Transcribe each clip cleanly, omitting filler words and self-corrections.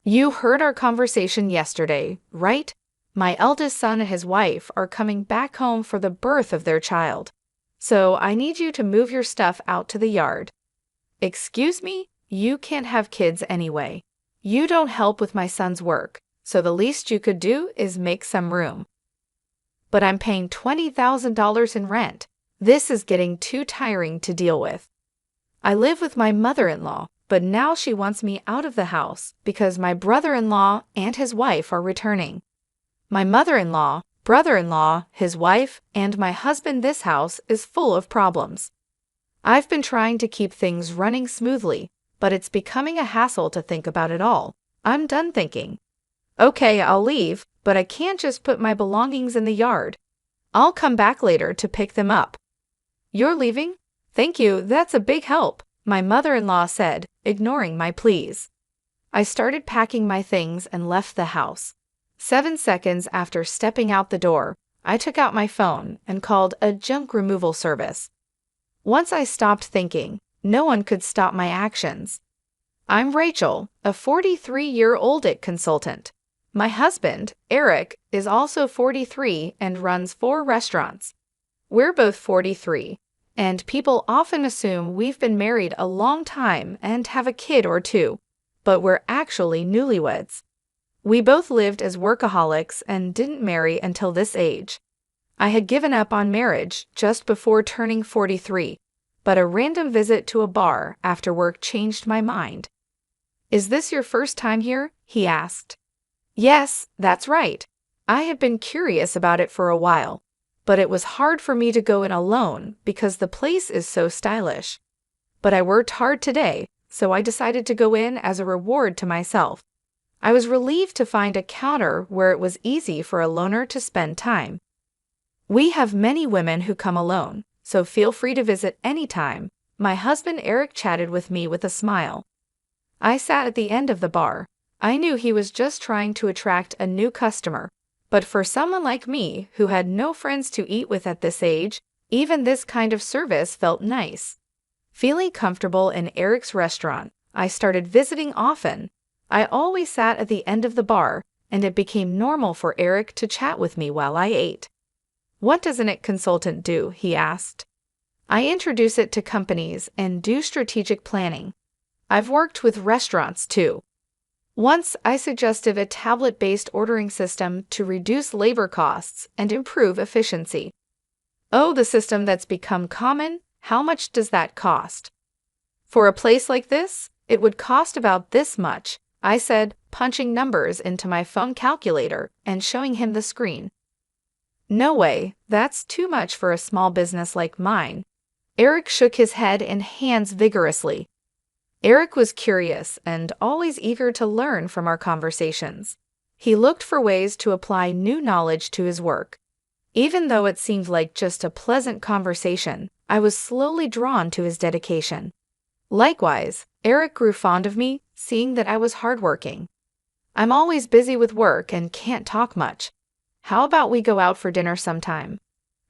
You heard our conversation yesterday, right? My eldest son and his wife are coming back home for the birth of their child. So I need you to move your stuff out to the yard. Excuse me? You can't have kids anyway. You don't help with my son's work, so the least you could do is make some room. But I'm paying $20,000 in rent. This is getting too tiring to deal with. I live with my mother-in-law, but now she wants me out of the house because my brother-in-law and his wife are returning. My mother-in-law, brother-in-law, his wife, and my husband. This house is full of problems. I've been trying to keep things running smoothly, but it's becoming a hassle to think about it all. I'm done thinking. Okay, I'll leave, but I can't just put my belongings in the yard. I'll come back later to pick them up. You're leaving? Thank you, that's a big help, my mother-in-law said, ignoring my pleas. I started packing my things and left the house. 7 seconds after stepping out the door, I took out my phone and called a junk removal service. Once I stopped thinking, no one could stop my actions. I'm Rachel, a 43-year-old consultant. My husband, Eric, is also 43 and runs 4 restaurants. We're both 43, and people often assume we've been married a long time and have a kid or two, but we're actually newlyweds. We both lived as workaholics and didn't marry until this age. I had given up on marriage just before turning 43, but a random visit to a bar after work changed my mind. Is this your first time here? He asked. Yes, that's right. I had been curious about it for a while, but it was hard for me to go in alone because the place is so stylish. But I worked hard today, so I decided to go in as a reward to myself. I was relieved to find a counter where it was easy for a loner to spend time. We have many women who come alone, so feel free to visit anytime. My husband Eric chatted with me with a smile. I sat at the end of the bar. I knew he was just trying to attract a new customer, but for someone like me who had no friends to eat with at this age, even this kind of service felt nice. Feeling comfortable in Eric's restaurant, I started visiting often. I always sat at the end of the bar, and it became normal for Eric to chat with me while I ate. What does an IT consultant do? He asked. I introduce it to companies and do strategic planning. I've worked with restaurants too. Once I suggested a tablet-based ordering system to reduce labor costs and improve efficiency. Oh, the system that's become common? How much does that cost? For a place like this, it would cost about this much, I said, punching numbers into my phone calculator and showing him the screen. No way, that's too much for a small business like mine. Eric shook his head and hands vigorously. Eric was curious and always eager to learn from our conversations. He looked for ways to apply new knowledge to his work. Even though it seemed like just a pleasant conversation, I was slowly drawn to his dedication. Likewise, Eric grew fond of me, seeing that I was hardworking. I'm always busy with work and can't talk much. How about we go out for dinner sometime?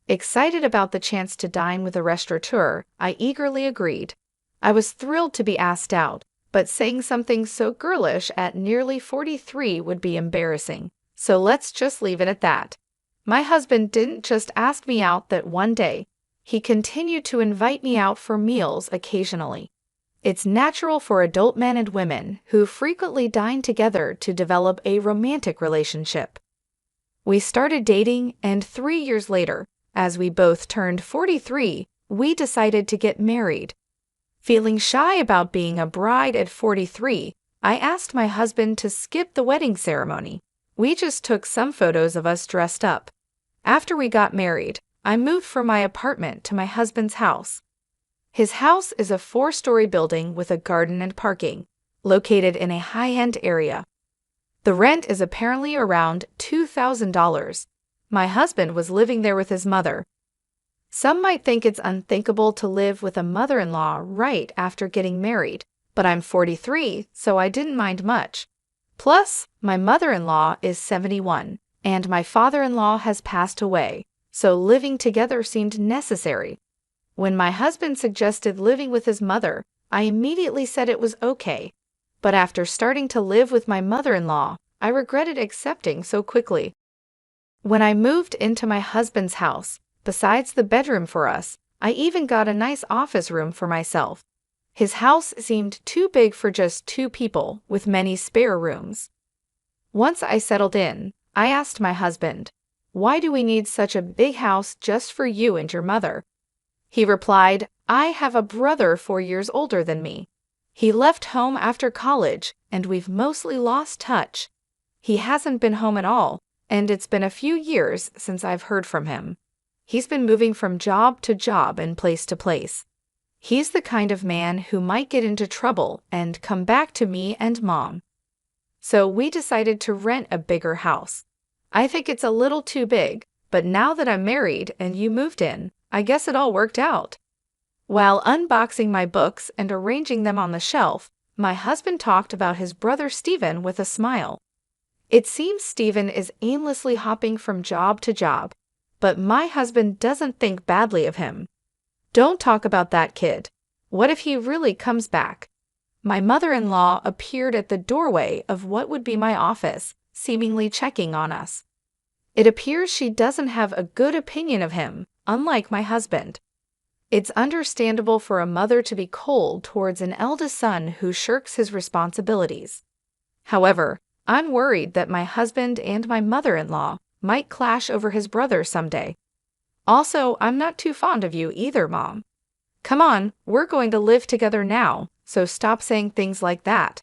Excited about the chance to dine with a restaurateur, I eagerly agreed. I was thrilled to be asked out, but saying something so girlish at nearly 43 would be embarrassing, so let's just leave it at that. My husband didn't just ask me out that one day. He continued to invite me out for meals occasionally. It's natural for adult men and women who frequently dine together to develop a romantic relationship. We started dating, and 3 years later, as we both turned 43, we decided to get married. Feeling shy about being a bride at 43, I asked my husband to skip the wedding ceremony. We just took some photos of us dressed up. After we got married, I moved from my apartment to my husband's house. His house is a 4-story building with a garden and parking, located in a high-end area. The rent is apparently around $2,000. My husband was living there with his mother. Some might think it's unthinkable to live with a mother-in-law right after getting married, but I'm 43, so I didn't mind much. Plus, my mother-in-law is 71, and my father-in-law has passed away, so living together seemed necessary. When my husband suggested living with his mother, I immediately said it was okay. But after starting to live with my mother-in-law, I regretted accepting so quickly. When I moved into my husband's house, besides the bedroom for us, I even got a nice office room for myself. His house seemed too big for just 2 people, with many spare rooms. Once I settled in, I asked my husband, "Why do we need such a big house just for you and your mother?" He replied, "I have a brother 4 years older than me. He left home after college, and we've mostly lost touch. He hasn't been home at all, and it's been a few years since I've heard from him. He's been moving from job to job and place to place. He's the kind of man who might get into trouble and come back to me and Mom. So we decided to rent a bigger house. I think it's a little too big, but now that I'm married and you moved in, I guess it all worked out." While unboxing my books and arranging them on the shelf, my husband talked about his brother Stephen with a smile. "It seems Stephen is aimlessly hopping from job to job, but my husband doesn't think badly of him. Don't talk about that kid. What if he really comes back?" My mother-in-law appeared at the doorway of what would be my office, seemingly checking on us. It appears she doesn't have a good opinion of him, unlike my husband. It's understandable for a mother to be cold towards an eldest son who shirks his responsibilities. However, I'm worried that my husband and my mother-in-law might clash over his brother someday. Also, I'm not too fond of you either, Mom. Come on, we're going to live together now, so stop saying things like that.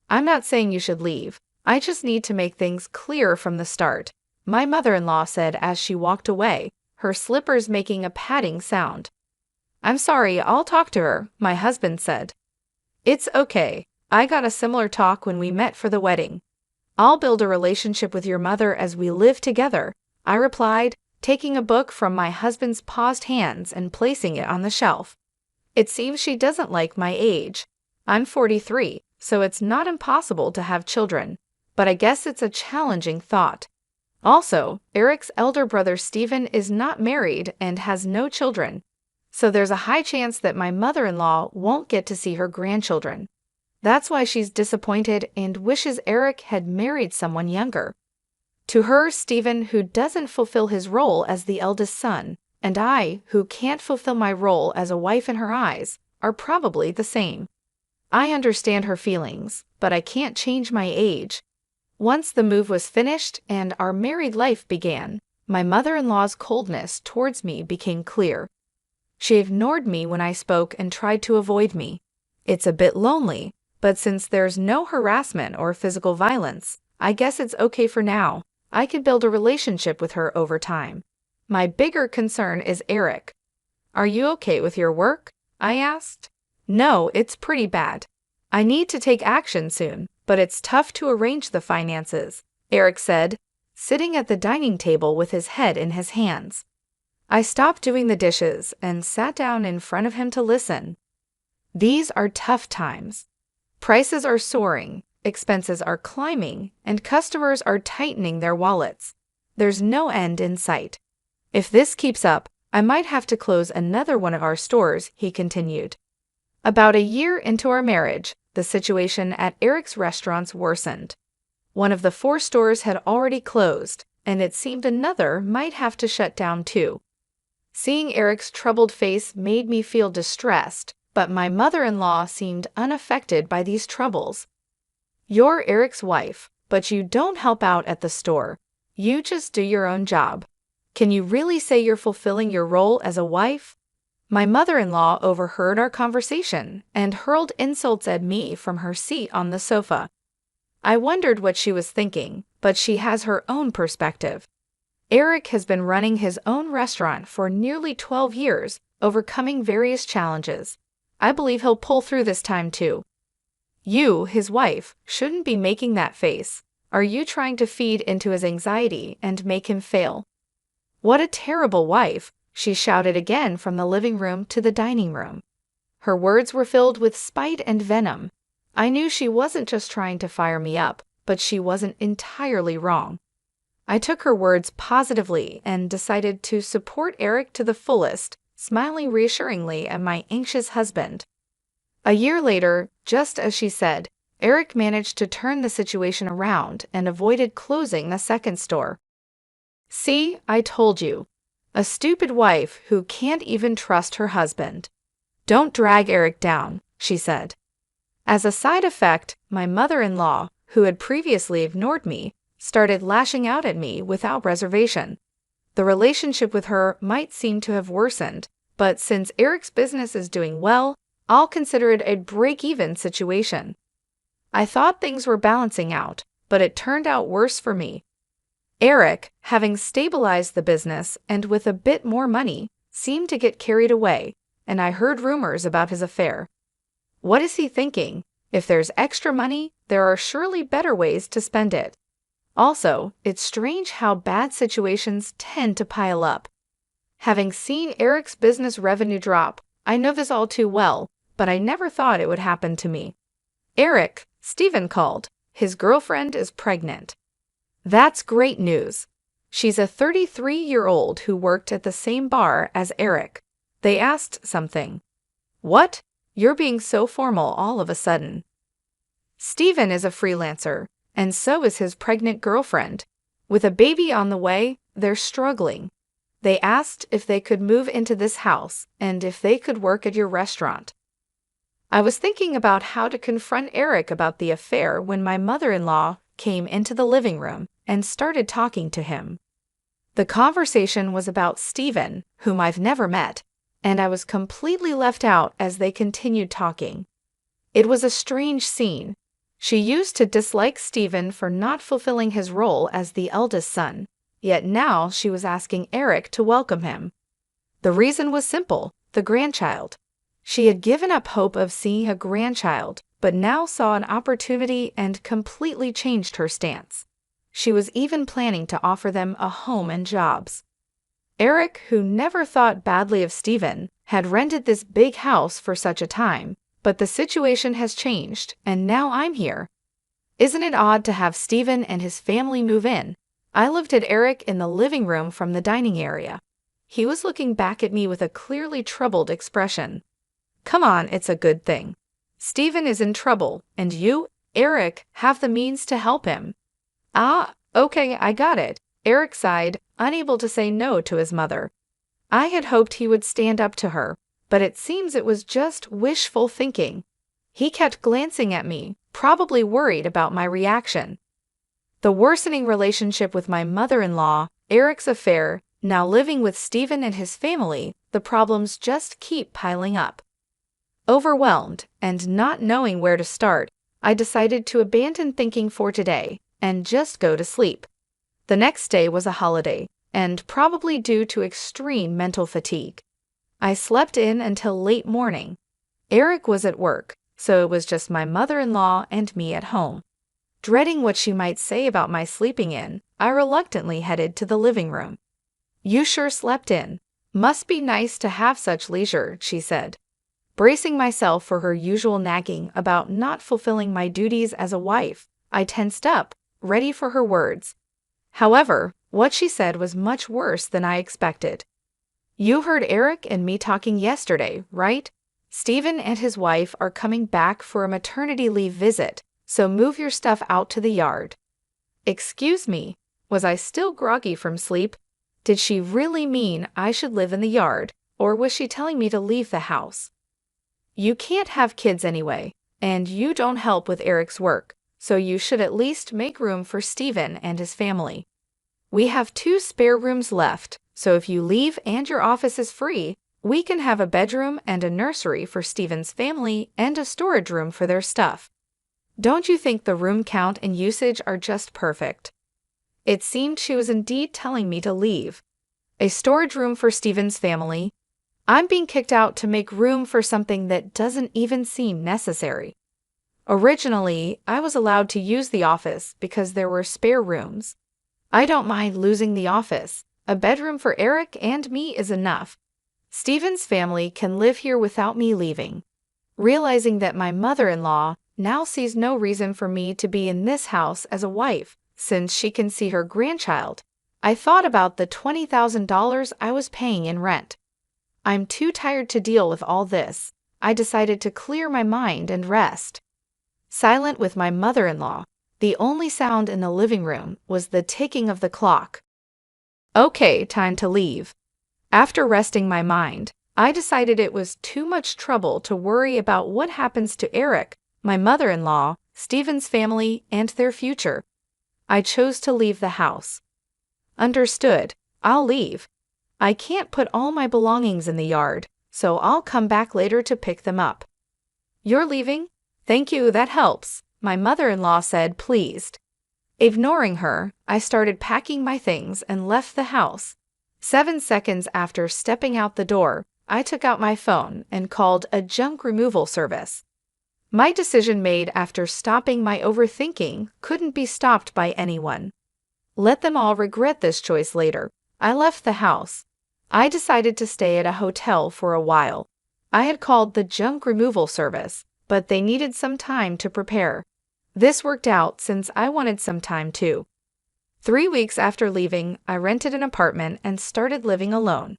I'm not saying you should leave. I just need to make things clear from the start, my mother-in-law said as she walked away, her slippers making a padding sound. "I'm sorry, I'll talk to her," my husband said. "It's okay. I got a similar talk when we met for the wedding. I'll build a relationship with your mother as we live together," I replied, taking a book from my husband's paused hands and placing it on the shelf. "It seems she doesn't like my age. I'm 43, so it's not impossible to have children, but I guess it's a challenging thought. Also, Eric's elder brother Stephen is not married and has no children, so there's a high chance that my mother-in-law won't get to see her grandchildren. That's why she's disappointed and wishes Eric had married someone younger. To her, Stephen, who doesn't fulfill his role as the eldest son, and I, who can't fulfill my role as a wife in her eyes, are probably the same. I understand her feelings, but I can't change my age." Once the move was finished and our married life began, my mother-in-law's coldness towards me became clear. She ignored me when I spoke and tried to avoid me. It's a bit lonely, but since there's no harassment or physical violence, I guess it's okay for now. I could build a relationship with her over time. My bigger concern is Eric. "Are you okay with your work?" I asked. "No, it's pretty bad. I need to take action soon, but it's tough to arrange the finances," Eric said, sitting at the dining table with his head in his hands. I stopped doing the dishes and sat down in front of him to listen. These are tough times. Prices are soaring, expenses are climbing, and customers are tightening their wallets. There's no end in sight. If this keeps up, I might have to close another one of our stores, he continued. About a year into our marriage, the situation at Eric's restaurants worsened. One of the 4 stores had already closed, and it seemed another might have to shut down too. Seeing Eric's troubled face made me feel distressed, but my mother-in-law seemed unaffected by these troubles. "You're Eric's wife, but you don't help out at the store. You just do your own job. Can you really say you're fulfilling your role as a wife?" My mother-in-law overheard our conversation and hurled insults at me from her seat on the sofa. I wondered what she was thinking, but she has her own perspective. Eric has been running his own restaurant for nearly 12 years, overcoming various challenges. I believe he'll pull through this time too. You, his wife, shouldn't be making that face. Are you trying to feed into his anxiety and make him fail? "What a terrible wife," she shouted again from the living room to the dining room. Her words were filled with spite and venom. I knew she wasn't just trying to fire me up, but she wasn't entirely wrong. I took her words positively and decided to support Eric to the fullest, smiling reassuringly at my anxious husband. A year later, just as she said, Eric managed to turn the situation around and avoided closing the second store. See, I told you. A stupid wife who can't even trust her husband. Don't drag Eric down, she said. As a side effect, my mother-in-law, who had previously ignored me, started lashing out at me without reservation. The relationship with her might seem to have worsened, but since Eric's business is doing well, I'll consider it a break-even situation. I thought things were balancing out, but it turned out worse for me. Eric, having stabilized the business and with a bit more money, seemed to get carried away, and I heard rumors about his affair. What is he thinking? If there's extra money, there are surely better ways to spend it. Also, it's strange how bad situations tend to pile up. Having seen Eric's business revenue drop, I know this all too well, but I never thought it would happen to me. Eric, Stephen called. His girlfriend is pregnant. That's great news. She's a 33-year-old who worked at the same bar as Eric. They asked something. What? You're being so formal all of a sudden. Stephen is a freelancer, and so is his pregnant girlfriend. With a baby on the way, they're struggling. They asked if they could move into this house and if they could work at your restaurant. I was thinking about how to confront Eric about the affair when my mother-in-law came into the living room and started talking to him. The conversation was about Stephen, whom I've never met, and I was completely left out as they continued talking. It was a strange scene. She used to dislike Stephen for not fulfilling his role as the eldest son, yet now she was asking Eric to welcome him. The reason was simple: the grandchild. She had given up hope of seeing a grandchild, but now saw an opportunity and completely changed her stance. She was even planning to offer them a home and jobs. Eric, who never thought badly of Stephen, had rented this big house for such a time, but the situation has changed, and now I'm here. Isn't it odd to have Stephen and his family move in? I looked at Eric in the living room from the dining area. He was looking back at me with a clearly troubled expression. Come on, it's a good thing. Stephen is in trouble, and you, Eric, have the means to help him. Ah, okay, I got it. Eric sighed, unable to say no to his mother. I had hoped he would stand up to her, but it seems it was just wishful thinking. He kept glancing at me, probably worried about my reaction. The worsening relationship with my mother-in-law, Eric's affair, now living with Stephen and his family, the problems just keep piling up. Overwhelmed and not knowing where to start, I decided to abandon thinking for today and just go to sleep. The next day was a holiday, and probably due to extreme mental fatigue. I slept in until late morning. Eric was at work, so it was just my mother-in-law and me at home. Dreading what she might say about my sleeping in, I reluctantly headed to the living room. You sure slept in. Must be nice to have such leisure, she said. Bracing myself for her usual nagging about not fulfilling my duties as a wife, I tensed up, ready for her words. However, what she said was much worse than I expected. You heard Eric and me talking yesterday, right? Stephen and his wife are coming back for a maternity leave visit, so move your stuff out to the yard. Excuse me, was I still groggy from sleep? Did she really mean I should live in the yard, or was she telling me to leave the house? You can't have kids anyway, and you don't help with Eric's work, so you should at least make room for Stephen and his family. We have 2 spare rooms left, so if you leave and your office is free, we can have a bedroom and a nursery for Stephen's family and a storage room for their stuff. Don't you think the room count and usage are just perfect? It seemed she was indeed telling me to leave. A storage room for Stephen's family. I'm being kicked out to make room for something that doesn't even seem necessary. Originally, I was allowed to use the office because there were spare rooms. I don't mind losing the office. A bedroom for Eric and me is enough. Stephen's family can live here without me leaving. Realizing that my mother-in-law now sees no reason for me to be in this house as a wife, since she can see her grandchild, I thought about the $20,000 I was paying in rent. I'm too tired to deal with all this. I decided to clear my mind and rest. silent with my mother-in-law. The only sound in the living room was the ticking of the clock. Okay, time to leave. After resting my mind, I decided it was too much trouble to worry about what happens to Eric, my mother-in-law, Stephen's family, and their future. I chose to leave the house. Understood. I'll leave. I can't put all my belongings in the yard, so I'll come back later to pick them up. You're leaving? Thank you, that helps, my mother-in-law said, pleased. Ignoring her, I started packing my things and left the house. 7 seconds after stepping out the door, I took out my phone and called a junk removal service. My decision made after stopping my overthinking couldn't be stopped by anyone. Let them all regret this choice later. I left the house. I decided to stay at a hotel for a while. I had called the junk removal service, but they needed some time to prepare. This worked out since I wanted some time too. 3 weeks after leaving, I rented an apartment and started living alone.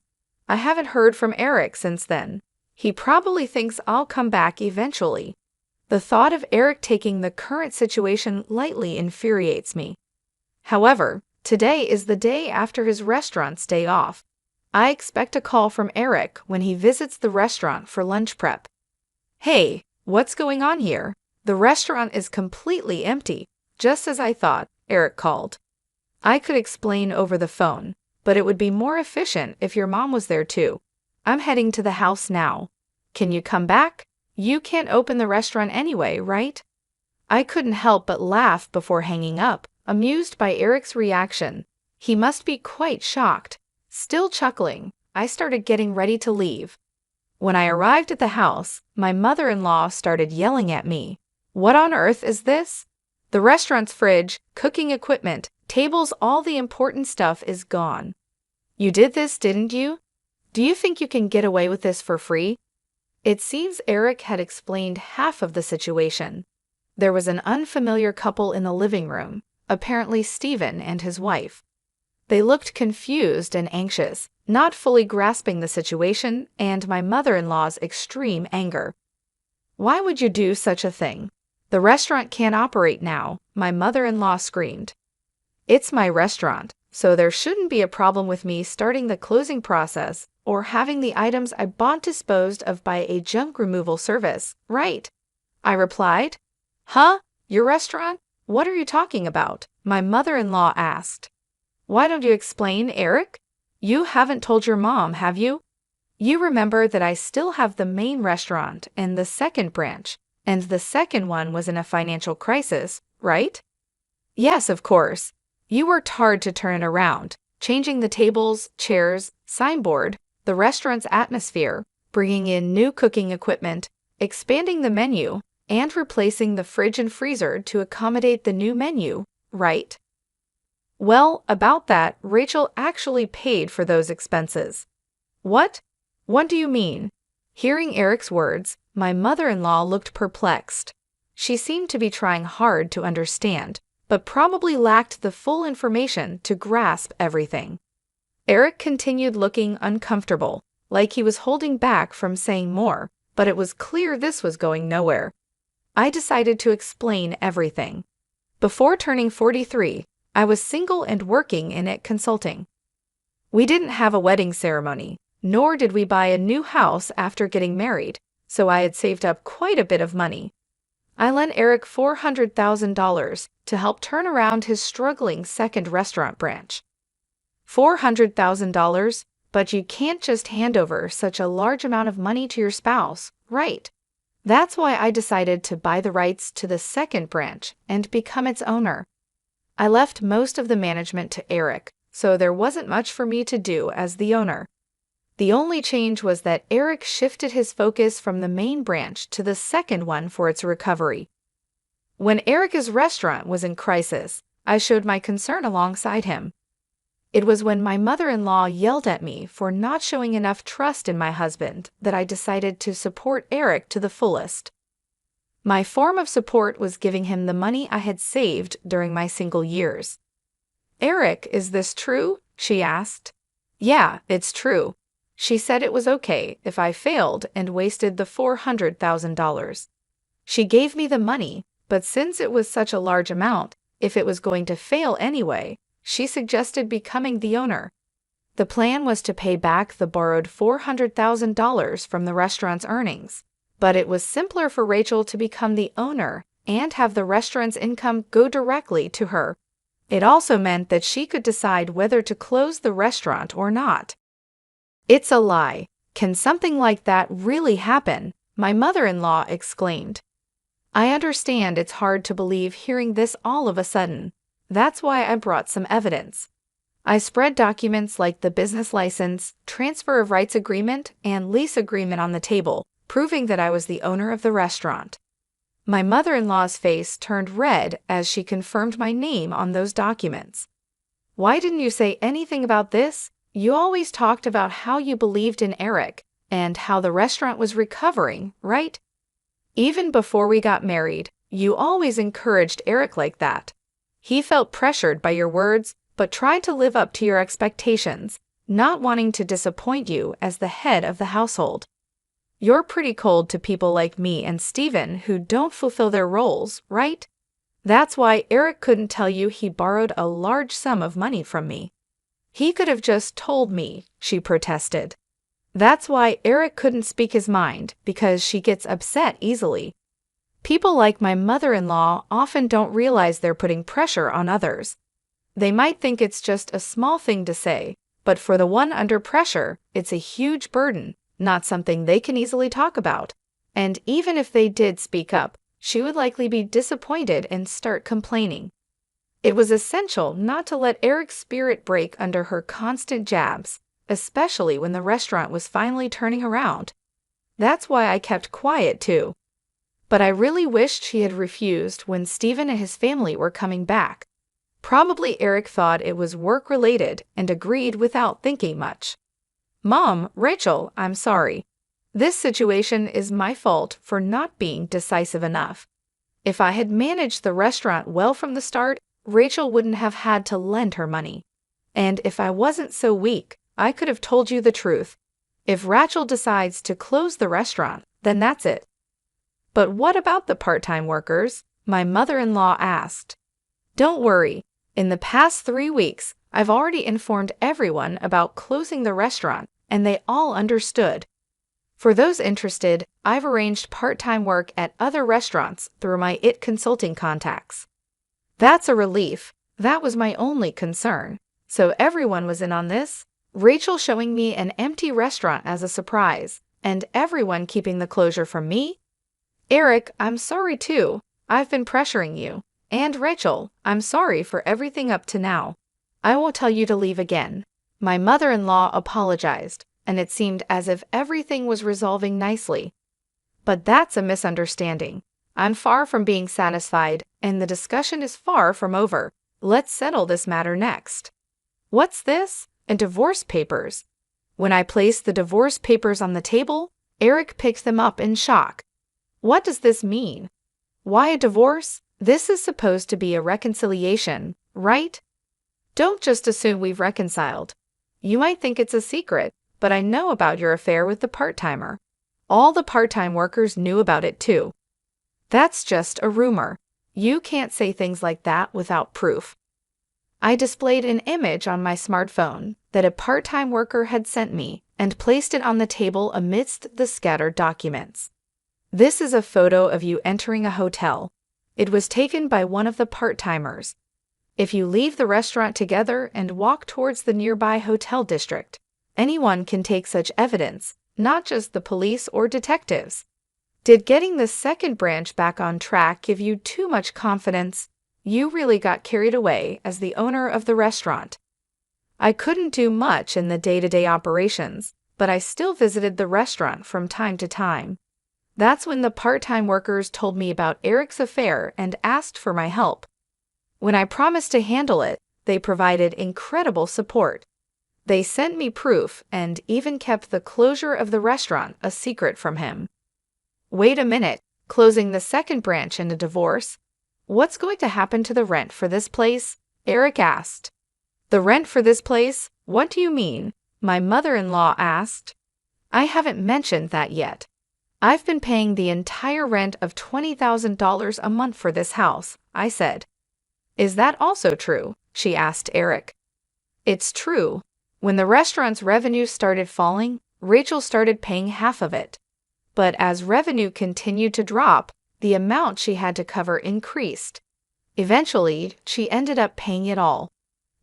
I haven't heard from Eric since then. He probably thinks I'll come back eventually. The thought of Eric taking the current situation lightly infuriates me. However, today is the day after his restaurant's day off. I expect a call from Eric when he visits the restaurant for lunch prep. Hey, what's going on here? The restaurant is completely empty, just as I thought, Eric called. I could explain over the phone, but it would be more efficient if your mom was there too. I'm heading to the house now. Can you come back? You can't open the restaurant anyway, right? I couldn't help but laugh before hanging up, amused by Eric's reaction. He must be quite shocked. Still chuckling, I started getting ready to leave. When I arrived at the house, my mother-in-law started yelling at me. What on earth is this? The restaurant's fridge, cooking equipment, tables, all the important stuff is gone. You did this, didn't you? Do you think you can get away with this for free? It seems Eric had explained half of the situation. There was an unfamiliar couple in the living room, apparently Stephen and his wife. They looked confused and anxious, not fully grasping the situation and my mother-in-law's extreme anger. Why would you do such a thing? The restaurant can't operate now, my mother-in-law screamed. It's my restaurant, so there shouldn't be a problem with me starting the closing process or having the items I bought disposed of by a junk removal service, right? I replied. Huh? Your restaurant? What are you talking about? My mother-in-law asked. Why don't you explain, Eric? You haven't told your mom, have you? You remember that I still have the main restaurant and the second branch, and the second one was in a financial crisis, right? Yes, of course. You worked hard to turn it around, changing the tables, chairs, signboard, the restaurant's atmosphere, bringing in new cooking equipment, expanding the menu, and replacing the fridge and freezer to accommodate the new menu, right? Well, about that, Rachel actually paid for those expenses. What? What do you mean? Hearing Eric's words, my mother-in-law looked perplexed. She seemed to be trying hard to understand, but probably lacked the full information to grasp everything. Eric continued looking uncomfortable, like he was holding back from saying more, but it was clear this was going nowhere. I decided to explain everything. Before turning 43, I was single and working in it consulting. We didn't have a wedding ceremony, nor did we buy a new house after getting married, so I had saved up quite a bit of money. I lent Eric $400,000 to help turn around his struggling second restaurant branch. $400,000, but you can't just hand over such a large amount of money to your spouse, right? That's why I decided to buy the rights to the second branch and become its owner. I left most of the management to Eric, so there wasn't much for me to do as the owner. The only change was that Eric shifted his focus from the main branch to the second one for its recovery. When Eric's restaurant was in crisis, I showed my concern alongside him. It was when my mother-in-law yelled at me for not showing enough trust in my husband that I decided to support Eric to the fullest. My form of support was giving him the money I had saved during my single years. Eric, is this true? She asked. Yeah, it's true. She said it was okay if I failed and wasted the $400,000. She gave me the money, but since it was such a large amount, if it was going to fail anyway, she suggested becoming the owner. The plan was to pay back the borrowed $400,000 from the restaurant's earnings, but it was simpler for Rachel to become the owner and have the restaurant's income go directly to her. It also meant that she could decide whether to close the restaurant or not. It's a lie. Can something like that really happen? My mother-in-law exclaimed. I understand it's hard to believe hearing this all of a sudden. That's why I brought some evidence. I spread documents like the business license, transfer of rights agreement, and lease agreement on the table, proving that I was the owner of the restaurant. My mother-in-law's face turned red as she confirmed my name on those documents. Why didn't you say anything about this? You always talked about how you believed in Eric and how the restaurant was recovering, right? Even before we got married, you always encouraged Eric like that. He felt pressured by your words, but tried to live up to your expectations, not wanting to disappoint you as the head of the household. You're pretty cold to people like me and Steven who don't fulfill their roles, right? That's why Eric couldn't tell you he borrowed a large sum of money from me. He could have just told me, she protested. That's why Eric couldn't speak his mind, because she gets upset easily. People like my mother-in-law often don't realize they're putting pressure on others. They might think it's just a small thing to say, but for the one under pressure, it's a huge burden, not something they can easily talk about. And even if they did speak up, she would likely be disappointed and start complaining. It was essential not to let Eric's spirit break under her constant jabs, especially when the restaurant was finally turning around. That's why I kept quiet too. But I really wished she had refused when Steven and his family were coming back. Probably Eric thought it was work-related and agreed without thinking much. Mom, Rachel, I'm sorry. This situation is my fault for not being decisive enough. If I had managed the restaurant well from the start, Rachel wouldn't have had to lend her money. And if I wasn't so weak, I could have told you the truth. If Rachel decides to close the restaurant, then that's it. But what about the part-time workers? My mother-in-law asked. Don't worry. In the past 3 weeks, I've already informed everyone about closing the restaurant, and they all understood. For those interested, I've arranged part-time work at other restaurants through my IT consulting contacts. That's a relief. That was my only concern. So everyone was in on this? Rachel showing me an empty restaurant as a surprise, and everyone keeping the closure from me? Eric, I'm sorry too. I've been pressuring you. And Rachel, I'm sorry for everything up to now. I won't tell you to leave again. My mother-in-law apologized, and it seemed as if everything was resolving nicely. But that's a misunderstanding. I'm far from being satisfied, and the discussion is far from over. Let's settle this matter next. What's this? Divorce papers. When I placed the divorce papers on the table, Eric picked them up in shock. What does this mean? Why a divorce? This is supposed to be a reconciliation, right? Don't just assume we've reconciled. You might think it's a secret, but I know about your affair with the part-timer. All the part-time workers knew about it too. That's just a rumor. You can't say things like that without proof. I displayed an image on my smartphone that a part-time worker had sent me and placed it on the table amidst the scattered documents. This is a photo of you entering a hotel. It was taken by one of the part-timers. If you leave the restaurant together and walk towards the nearby hotel district, anyone can take such evidence, not just the police or detectives. Did getting the second branch back on track give you too much confidence? You really got carried away as the owner of the restaurant. I couldn't do much in the day-to-day operations, but I still visited the restaurant from time to time. That's when the part-time workers told me about Eric's affair and asked for my help. When I promised to handle it, they provided incredible support. They sent me proof and even kept the closure of the restaurant a secret from him. Wait a minute, closing the second branch in a divorce? What's going to happen to the rent for this place? Eric asked. The rent for this place? What do you mean? My mother-in-law asked. I haven't mentioned that yet. I've been paying the entire rent of $20,000 a month for this house, I said. Is that also true? She asked Eric. It's true. When the restaurant's revenue started falling, Rachel started paying half of it. But as revenue continued to drop, the amount she had to cover increased. Eventually, she ended up paying it all.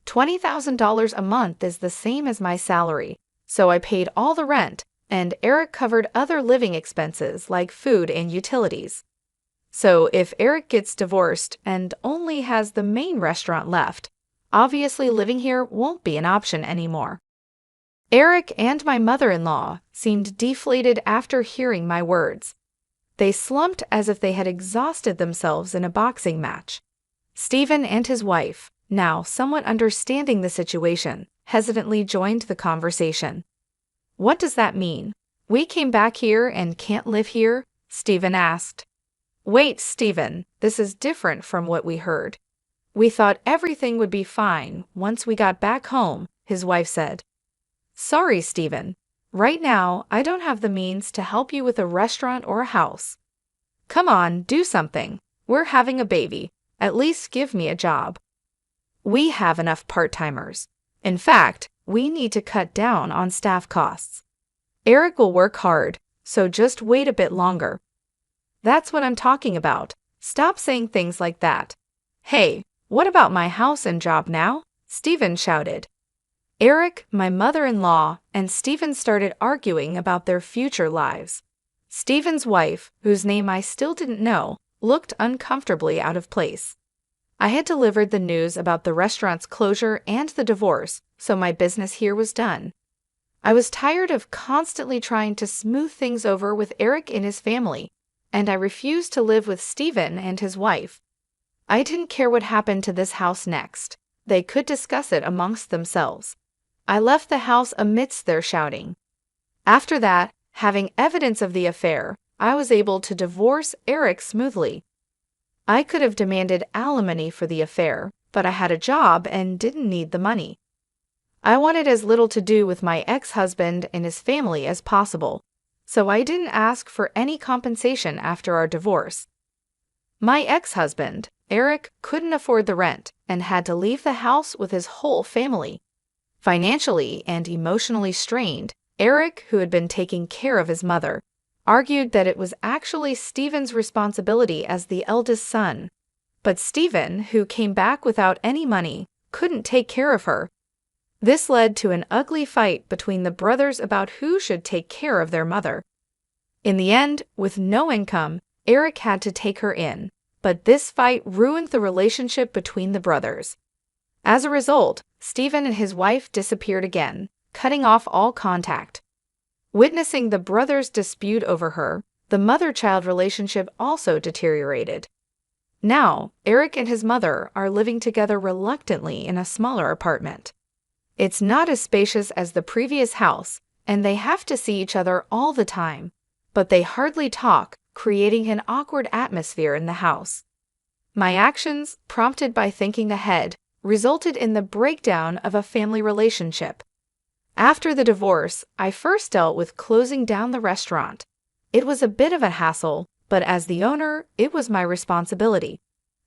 $20,000 a month is the same as my salary, so I paid all the rent, and Eric covered other living expenses like food and utilities. So if Eric gets divorced and only has the main restaurant left, obviously living here won't be an option anymore. Eric and my mother-in-law seemed deflated after hearing my words. They slumped as if they had exhausted themselves in a boxing match. Stephen and his wife, now somewhat understanding the situation, hesitantly joined the conversation. What does that mean? We came back here and can't live here? Stephen asked. Wait, Stephen, this is different from what we heard. We thought everything would be fine once we got back home, his wife said. Sorry, Stephen. Right now, I don't have the means to help you with a restaurant or a house. Come on, do something. We're having a baby. At least give me a job. We have enough part-timers. In fact, we need to cut down on staff costs. Eric will work hard, so just wait a bit longer. That's what I'm talking about. Stop saying things like that. Hey, what about my house and job now? Stephen shouted. Eric, my mother-in-law, and Stephen started arguing about their future lives. Stephen's wife, whose name I still didn't know, looked uncomfortably out of place. I had delivered the news about the restaurant's closure and the divorce, so my business here was done. I was tired of constantly trying to smooth things over with Eric and his family, and I refused to live with Stephen and his wife. I didn't care what happened to this house next. They could discuss it amongst themselves. I left the house amidst their shouting. After that, having evidence of the affair, I was able to divorce Eric smoothly. I could have demanded alimony for the affair, but I had a job and didn't need the money. I wanted as little to do with my ex-husband and his family as possible, so I didn't ask for any compensation after our divorce. My ex-husband, Eric, couldn't afford the rent and had to leave the house with his whole family. Financially and emotionally strained, Eric, who had been taking care of his mother, argued that it was actually Stephen's responsibility as the eldest son. But Stephen, who came back without any money, couldn't take care of her. This led to an ugly fight between the brothers about who should take care of their mother. In the end, with no income, Eric had to take her in, but this fight ruined the relationship between the brothers. As a result, Stephen and his wife disappeared again, cutting off all contact. Witnessing the brothers' dispute over her, the mother-child relationship also deteriorated. Now, Eric and his mother are living together reluctantly in a smaller apartment. It's not as spacious as the previous house, and they have to see each other all the time, but they hardly talk, creating an awkward atmosphere in the house. My actions, prompted by thinking ahead, resulted in the breakdown of a family relationship. After the divorce, I first dealt with closing down the restaurant. It was a bit of a hassle, but as the owner, it was my responsibility.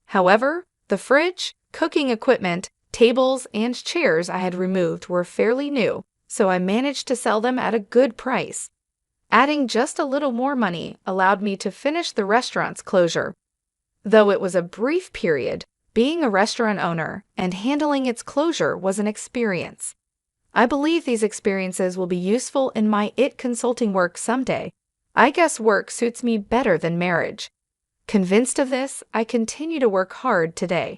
However, the fridge, cooking equipment, tables, and chairs I had removed were fairly new, so I managed to sell them at a good price. Adding just a little more money allowed me to finish the restaurant's closure. Though it was a brief period, being a restaurant owner and handling its closure was an experience. I believe these experiences will be useful in my consulting work someday. I guess work suits me better than marriage. Convinced of this, I continue to work hard today.